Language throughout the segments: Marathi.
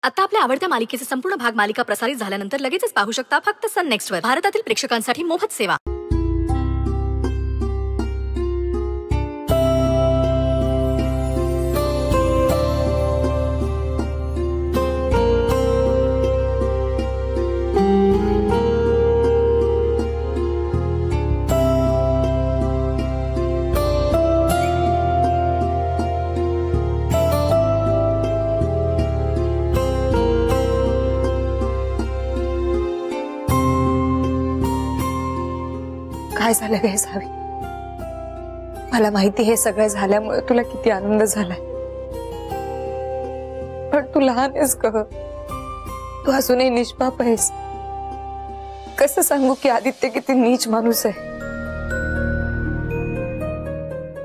आता आपल्या आवडत्या मालिकेचे संपूर्ण भाग मालिका प्रसारित झाल्यानंतर लगेचच पाहू शकता फक्त सन नेक्स्ट वर. भारतातील प्रेक्षकांसाठी मोफत सेवा. काय झालं गे सावी? मला माहिती हे सगळं झाल्यामुळे तुला किती आनंद झालाय, पण तू लहान आहेस ग. तू अजूनही निष्पाप आहेस. कसं सांगू की आदित्य किती नीच माणूस आहे.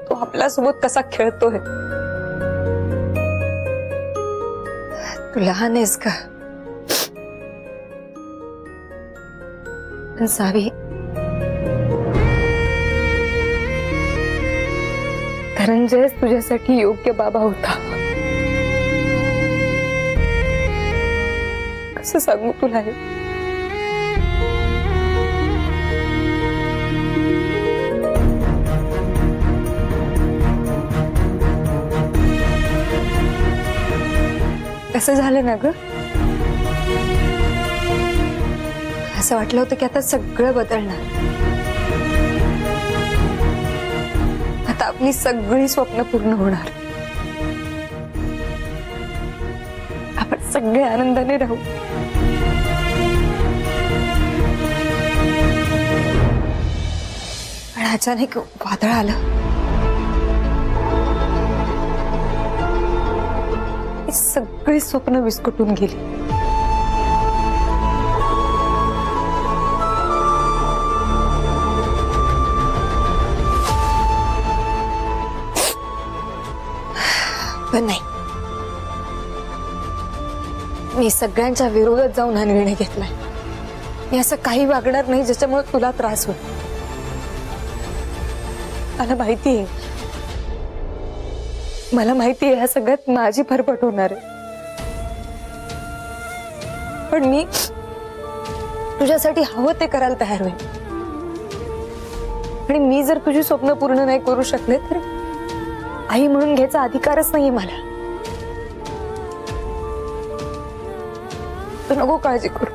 तो आपल्यासोबत कसा खेळतोय. तू लहान आहेस का? पण सावी, धनंजय तुझ्यासाठी योग्य बाबा होता. कसं सांगू तुला हे? कसं झालं ना ग? असं वाटलं होतं की आता सगळं बदलणार. आता आपली सगळी स्वप्न पूर्ण होणार. आपण सगळे आनंदाने राहू. पण अचानक वादळ आलं. ही सगळी स्वप्न विस्कटून गेली. पण नाही, मी सगळ्यांच्या विरोधात जाऊन हा निर्णय घेतलाय. मी असं काही वागणार नाही ज्याच्यामुळे तुला त्रास होईल. मला माहिती आहे ह्या सगळ्यात माझी फरफट होणार आहे. पण मी तुझ्यासाठी हवं ते करायला तयार होईल. आणि मी जर तुझी स्वप्न पूर्ण नाही करू शकले तर आई म्हणून घ्यायचा अधिकारच नाहीये मला. तू नको काळजी करू.